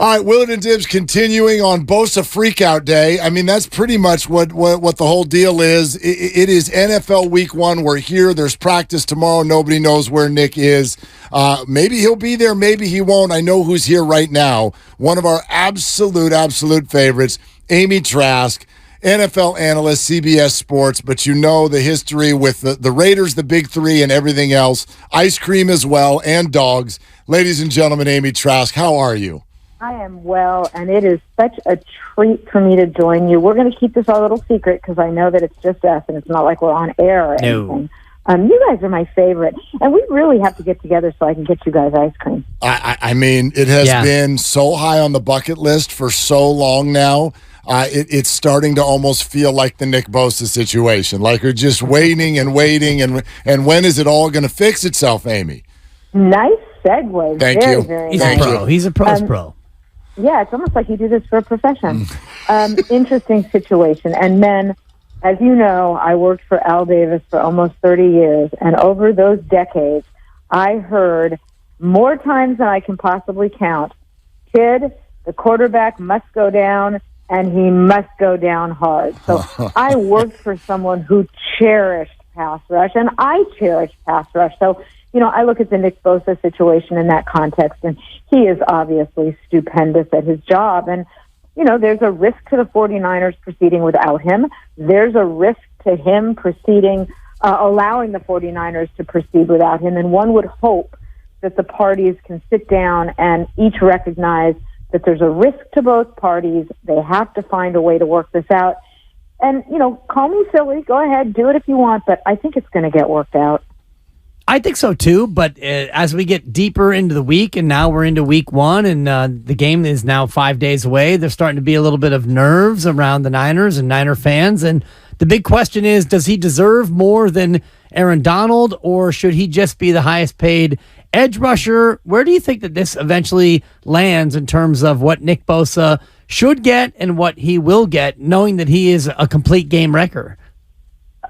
All right, Willard and Dibs continuing on Bosa Freakout Day. I mean, that's pretty much what the whole deal is. It is NFL Week 1. We're here. There's practice tomorrow. Nobody knows where Nick is. Maybe he'll be there. Maybe he won't. I know who's here right now. One of our absolute favorites, Amy Trask, NFL analyst, CBS Sports. But you know the history with the Raiders, the Big Three, and everything else. Ice cream as well, and dogs. Ladies and gentlemen, Amy Trask, how are you? I am well, and it is such a treat for me to join you. We're going to keep this our little secret because I know that it's just us, and it's not like we're on air or anything. You guys are my favorite, and we really have to get together so I can get you guys ice cream. I mean, it has been so high on the bucket list for so long now. It's starting to almost feel like the Nick Bosa situation. Like we're just waiting, and when is it all going to fix itself, Amy? Nice segue. Thank you. Very He's nice. a pro. He's a pro's pro. Yeah, it's almost like you do this for a profession. Interesting situation. And men, as you know, I worked for Al Davis for almost 30 years. And over those decades, I heard more times than I can possibly count, kid, the quarterback must go down, and he must go down hard. So I worked for someone who cherished pass rush, and I cherished pass rush. So, you know, I look at the Nick Bosa situation in that context, and he is obviously stupendous at his job. And, you know, there's a risk to the 49ers proceeding without him. There's a risk to him allowing the 49ers to proceed without him. And one would hope that the parties can sit down and each recognize that there's a risk to both parties. They have to find a way to work this out. And, you know, call me silly. Go ahead. Do it if you want. But I think it's going to get worked out. I think so too, but as we get deeper into the week, and now we're into week 1, and the game is now 5 days away, there's starting to be a little bit of nerves around the Niners and Niner fans. And the big question is, does he deserve more than Aaron Donald, or should he just be the highest paid edge rusher? Where do you think that this eventually lands in terms of what Nick Bosa should get and what he will get, knowing that he is a complete game wrecker?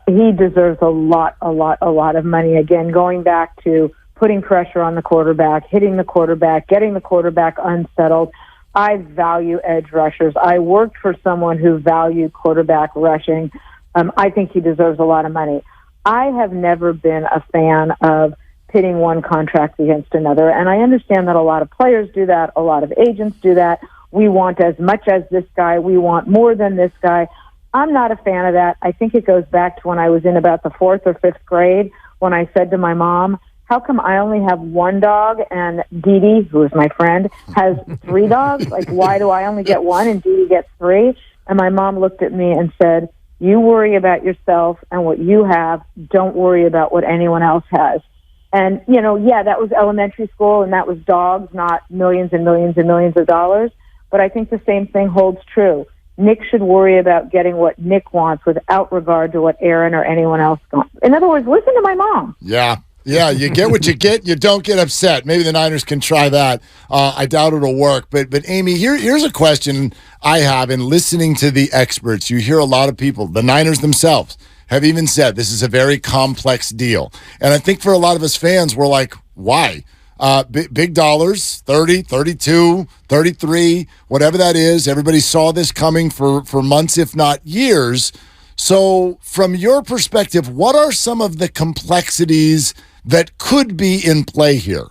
He deserves a lot of money. Again, going back to putting pressure on the quarterback, hitting the quarterback, getting the quarterback unsettled. I value edge rushers. I worked for someone who valued quarterback rushing. I think he deserves a lot of money. I have never been a fan of pitting one contract against another, and I understand that a lot of players do that, a lot of agents do that. We want as much as this guy. We want more than this guy. I'm not a fan of that. I think it goes back to when I was in about the 4th or 5th grade when I said to my mom, how come I only have one dog and Dee Dee, who is my friend, has 3 dogs? Like, why do I only get one and Dee Dee gets 3? And my mom looked at me and said, you worry about yourself and what you have. Don't worry about what anyone else has. And, you know, yeah, that was elementary school and that was dogs, not millions and millions and millions of dollars. But I think the same thing holds true. Nick should worry about getting what Nick wants without regard to what Aaron or anyone else wants. In other words, listen to my mom. Yeah, you get what you get. You don't get upset. Maybe the Niners can try that. I doubt it'll work. But Amy, here's a question I have in listening to the experts. You hear a lot of people, the Niners themselves, have even said this is a very complex deal. And I think for a lot of us fans, we're like, why? Big dollars, 30, 32, 33, whatever that is. Everybody saw this coming for months, if not years. So from your perspective, what are some of the complexities that could be in play here?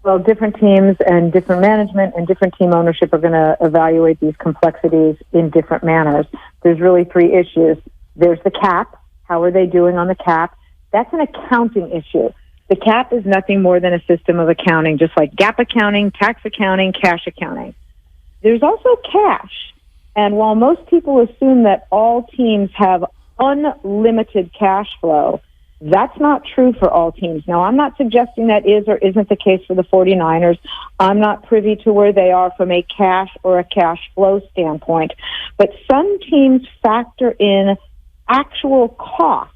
Well, different teams and different management and different team ownership are going to evaluate these complexities in different manners. There's really 3 issues. There's the cap. How are they doing on the cap? That's an accounting issue. The cap is nothing more than a system of accounting, just like GAAP accounting, tax accounting, cash accounting. There's also cash. And while most people assume that all teams have unlimited cash flow, that's not true for all teams. Now, I'm not suggesting that is or isn't the case for the 49ers. I'm not privy to where they are from a cash or a cash flow standpoint. But some teams factor in actual cost,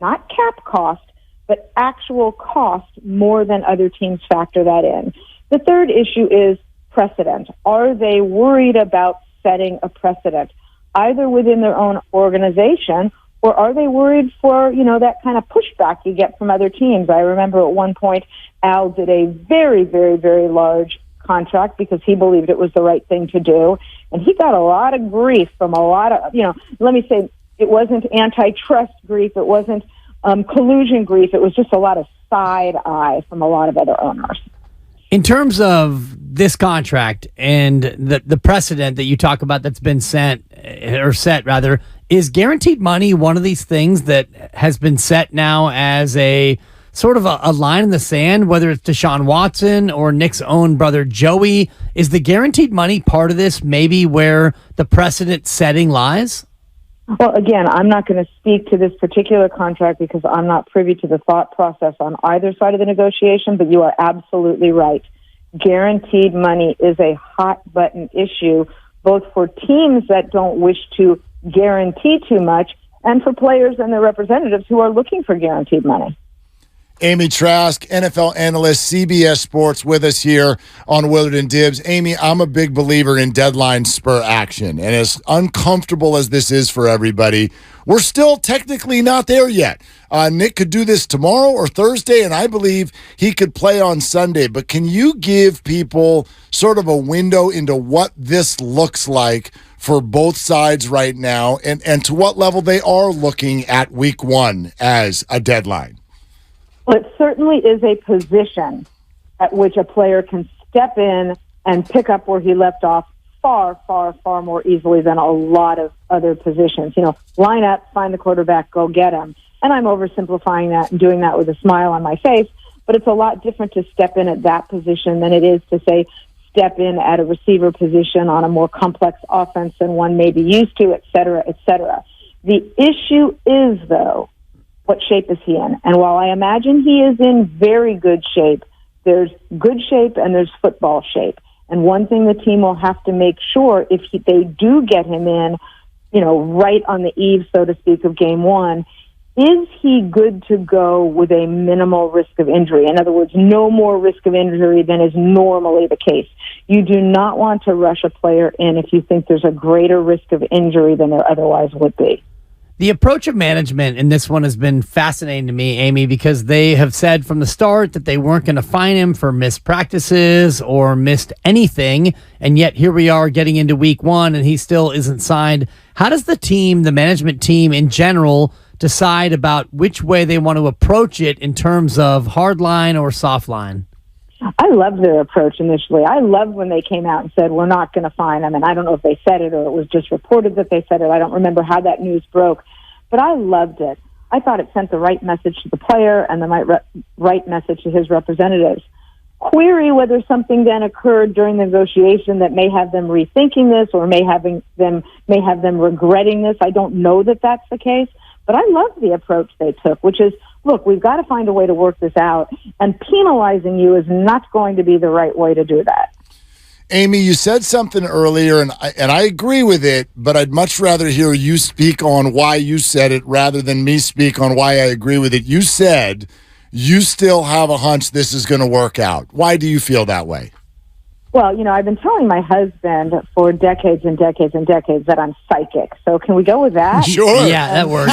not cap cost, but actual cost more than other teams factor that in. The third issue is precedent. Are they worried about setting a precedent, either within their own organization, or are they worried for, that kind of pushback you get from other teams? I remember at one point, Al did a very, very, very large contract because he believed it was the right thing to do. And he got a lot of grief from a lot of, let me say, it wasn't antitrust grief. It wasn't collusion grief. It was just a lot of side eye from a lot of other owners. In terms of this contract and the precedent that you talk about that's been set, is guaranteed money one of these things that has been set now as a sort of a line in the sand, whether it's Deshaun Watson or Nick's own brother Joey? Is the guaranteed money part of this maybe where the precedent setting lies? Well, again, I'm not going to speak to this particular contract because I'm not privy to the thought process on either side of the negotiation, but you are absolutely right. Guaranteed money is a hot-button issue, both for teams that don't wish to guarantee too much and for players and their representatives who are looking for guaranteed money. Amy Trask, NFL analyst, CBS Sports, with us here on Willard and Dibs. Amy, I'm a big believer in deadline spur action, and as uncomfortable as this is for everybody, we're still technically not there yet. Nick could do this tomorrow or Thursday, and I believe he could play on Sunday. But can you give people sort of a window into what this looks like for both sides right now, and to what level they are looking at week one as a deadline? Well, it certainly is a position at which a player can step in and pick up where he left off far, far, far more easily than a lot of other positions. Line up, find the quarterback, go get him. And I'm oversimplifying that and doing that with a smile on my face, but it's a lot different to step in at that position than it is to, say, step in at a receiver position on a more complex offense than one may be used to, et cetera, et cetera. The issue is, though, what shape is he in? And while I imagine he is in very good shape, there's good shape and there's football shape. And one thing the team will have to make sure if they do get him in, right on the eve, so to speak, of game one, is he good to go with a minimal risk of injury? In other words, no more risk of injury than is normally the case. You do not want to rush a player in if you think there's a greater risk of injury than there otherwise would be. The approach of management in this one has been fascinating to me, Amy, because they have said from the start that they weren't going to fine him for missed practices or missed anything, and yet here we are getting into week one and he still isn't signed. How does the management team in general, decide about which way they want to approach it in terms of hard line or soft line? I loved their approach initially. I loved when they came out and said, we're not going to fine them. And I don't know if they said it or it was just reported that they said it. I don't remember how that news broke. But I loved it. I thought it sent the right message to the player and the right message to his representatives. Query whether something then occurred during the negotiation that may have them rethinking this or may have them regretting this. I don't know that that's the case. But I love the approach they took, which is, look, we've got to find a way to work this out, and penalizing you is not going to be the right way to do that. Amy, you said something earlier, and I agree with it, but I'd much rather hear you speak on why you said it rather than me speak on why I agree with it. You said you still have a hunch this is going to work out. Why do you feel that way? Well, I've been telling my husband for decades and decades and decades that I'm psychic. So can we go with that? Sure. Yeah, that works.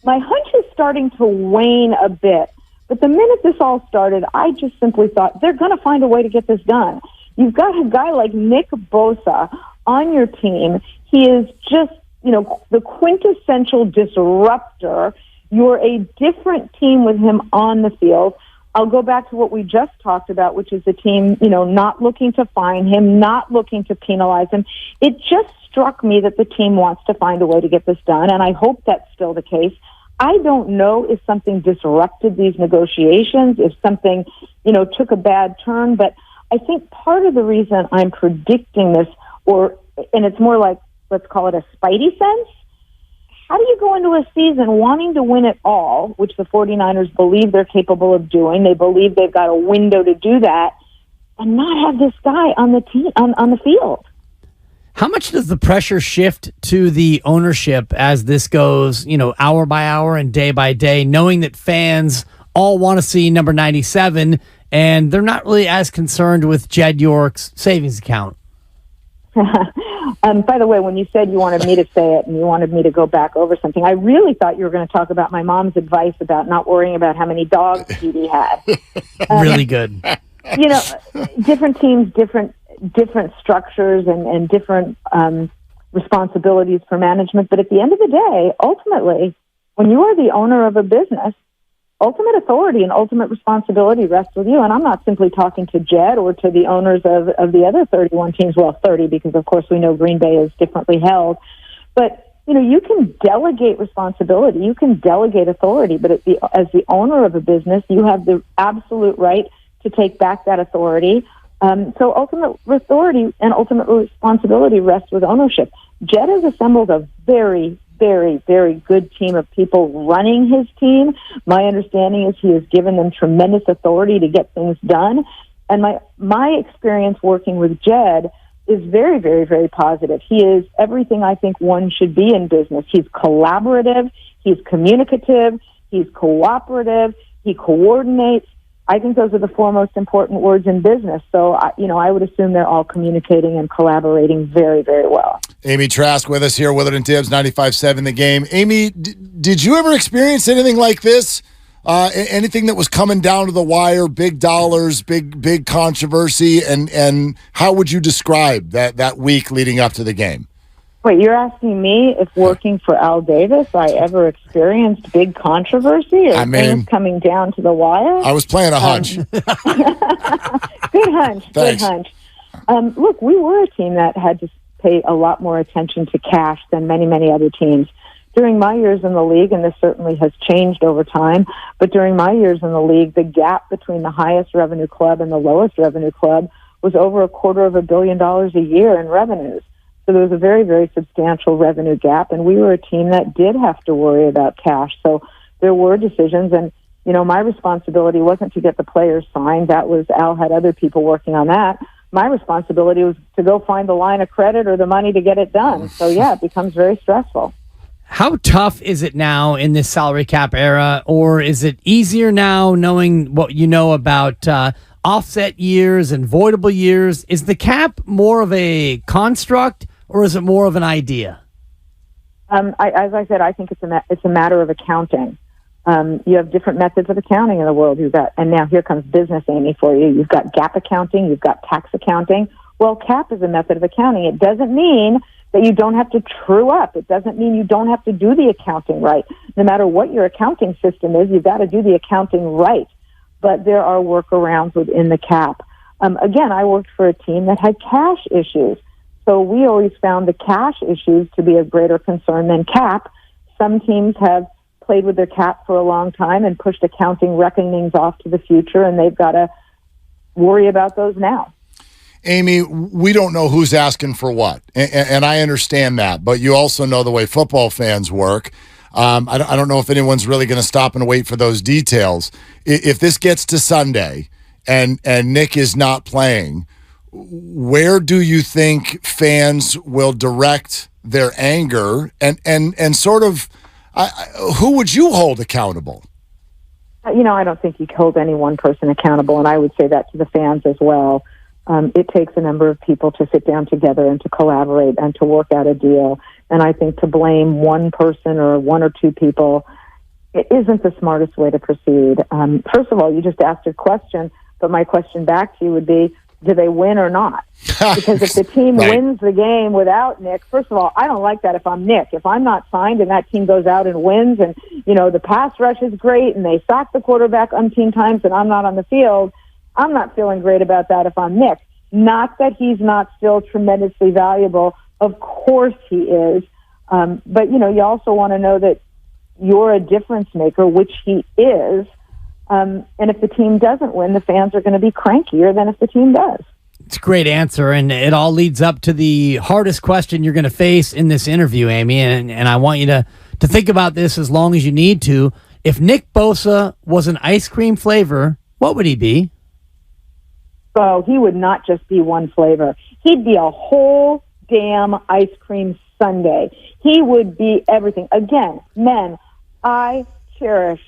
My hunch is starting to wane a bit. But the minute this all started, I just simply thought they're going to find a way to get this done. You've got a guy like Nick Bosa on your team. He is just, the quintessential disruptor. You're a different team with him on the field. I'll go back to what we just talked about, which is the team, not looking to fine him, not looking to penalize him. It just struck me that the team wants to find a way to get this done, and I hope that's still the case. I don't know if something disrupted these negotiations, if something, took a bad turn, but I think part of the reason I'm predicting this, and it's more like, let's call it a spidey sense. How do you go into a season wanting to win it all, which the 49ers believe they're capable of doing? They believe they've got a window to do that, and not have this guy on the team on the field. How much does the pressure shift to the ownership as this goes, hour by hour and day by day, knowing that fans all want to see number 97, and they're not really as concerned with Jed York's savings account? By the way, when you said you wanted me to say it and you wanted me to go back over something, I really thought you were going to talk about my mom's advice about not worrying about how many dogs Judy had. Really good. Different teams, different structures and different responsibilities for management. But at the end of the day, ultimately, when you are the owner of a business, ultimate authority and ultimate responsibility rests with you. And I'm not simply talking to Jed or to the owners of the other 31 teams. Well, 30, because of course we know Green Bay is differently held. But, you can delegate responsibility. You can delegate authority. But as the owner of a business, you have the absolute right to take back that authority. So ultimate authority and ultimate responsibility rests with ownership. Jed has assembled a very, very, very good team of people running his team. My understanding is he has given them tremendous authority to get things done. And my experience working with Jed is very, very, very positive. He is everything I think one should be in business. He's collaborative. He's communicative. He's cooperative. He coordinates. I think those are the four most important words in business. So, I would assume they're all communicating and collaborating very, very well. Amy Trask with us here, Willard and Dibs, 95.7 The Game. Amy, did you ever experience anything like this? Anything that was coming down to the wire, big dollars, big controversy, and how would you describe that week leading up to the game? Wait, you're asking me if working for Al Davis I ever experienced big controversy or things coming down to the wire? I was playing a hunch. Good hunch. Thanks. Good hunch. Look, we were a team that had to pay a lot more attention to cash than many, many other teams. During my years in the league, and this certainly has changed over time, but during my years in the league, the gap between the highest revenue club and the lowest revenue club was over $250 million a year in revenues. So there was a very, very substantial revenue gap, and we were a team that did have to worry about cash. So there were decisions, and, my responsibility wasn't to get the players signed. That was, Al had other people working on that. My responsibility was to go find the line of credit or the money to get it done. So, yeah, it becomes very stressful. How tough is it now in this salary cap era, or is it easier now knowing what you know about offset years and voidable years? Is the cap more of a construct, or is it more of an idea? As I said, I think it's a matter of accounting. You have different methods of accounting in the world. And now here comes business, Amy, for you. You've got GAAP accounting, you've got tax accounting. Well, cap is a method of accounting. It doesn't mean that you don't have to true up. It doesn't mean you don't have to do the accounting right. No matter what your accounting system is, you've got to do the accounting right. But there are workarounds within the cap. Again, I worked for a team that had cash issues. So we always found the cash issues to be of greater concern than cap. Some teams have played with their cap for a long time and pushed accounting reckonings off to the future, and they've got to worry about those now. Amy, we don't know who's asking for what, and I understand that, but you also know the way football fans work. I don't know if anyone's really going to stop and wait for those details. If this gets to Sunday and Nick is not playing, where do you think fans will direct their anger and sort of who would you hold accountable? I don't think you can hold any one person accountable, and I would say that to the fans as well. It takes a number of people to sit down together and to collaborate and to work out a deal. And I think to blame one person or one or two people, it isn't the smartest way to proceed. First of all, you just asked a question, but my question back to you would be, do they win or not? Because if the team wins the game without Nick, first of all, I don't like that if I'm Nick. If I'm not signed and that team goes out and wins and, the pass rush is great and they sack the quarterback umpteen times and I'm not on the field, I'm not feeling great about that if I'm Nick. Not that he's not still tremendously valuable. Of course he is. But, you also want to know that you're a difference maker, which he is. And if the team doesn't win, the fans are going to be crankier than if the team does. It's a great answer, and it all leads up to the hardest question you're going to face in this interview, Amy, and I want you to think about this as long as you need to. If Nick Bosa was an ice cream flavor, what would he be? So he would not just be one flavor. He'd be a whole damn ice cream sundae. He would be everything. Again, men, I cherish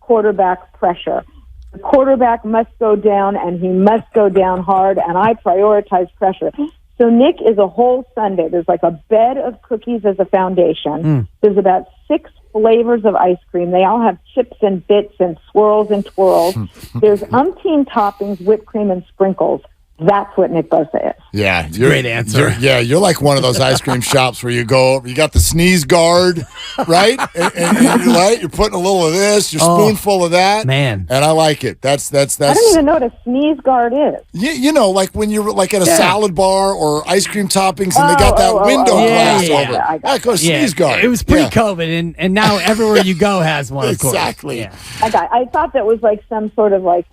quarterback pressure. The quarterback must go down, and he must go down hard, and I prioritize pressure. So Nick is a whole sundae. There's like a bed of cookies as a foundation. There's about 6 flavors of ice cream. They all have chips and bits and swirls and twirls. There's umpteen toppings, whipped cream, and sprinkles. That's what Nick Bosa is. Yeah, great answer. You're like one of those ice cream shops where you go, you got the sneeze guard, right? And you're putting a little of this, your spoonful of that. Man. And I like it. That's. I don't even know what a sneeze guard is. You know, like when you're like at a salad bar or ice cream toppings and they got that window glass over. I go sneeze guard. It was pre-COVID, and now everywhere you go has one. Exactly. Of course. Yeah. I thought that was like some sort of like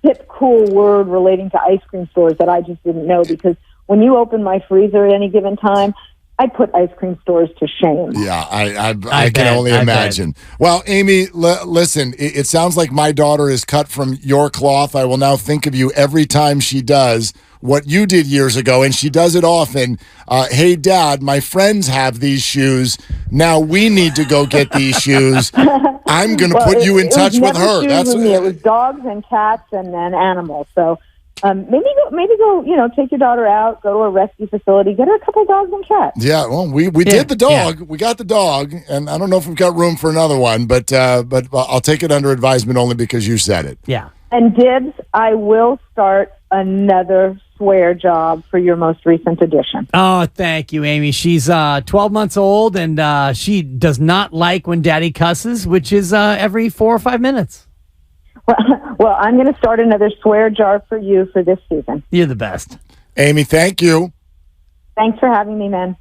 hip, cool word relating to ice cream stores that I just didn't know, because when you open my freezer at any given time, I put ice cream stores to shame. Yeah, I can only imagine. Well, Amy, listen, it sounds like my daughter is cut from your cloth. I will now think of you every time she does what you did years ago, and she does it often. Hey, Dad, my friends have these shoes. Now we need to go get these shoes. I'm going to put you in touch with her. That's with me. It was dogs and cats and then animals. So maybe go. Take your daughter out, go to a rescue facility, get her a couple of dogs and cats. Yeah, well, we did the dog. We got the dog, and I don't know if we've got room for another one, but I'll take it under advisement only because you said it. Yeah. And Dibs, I will start another swear job for your most recent edition. Oh, thank you, Amy. She's 12 months old, and she does not like when Daddy cusses, which is every 4 or 5 minutes. Well, I'm going to start another swear jar for you for this season. You're the best. Amy, thank you. Thanks for having me, man.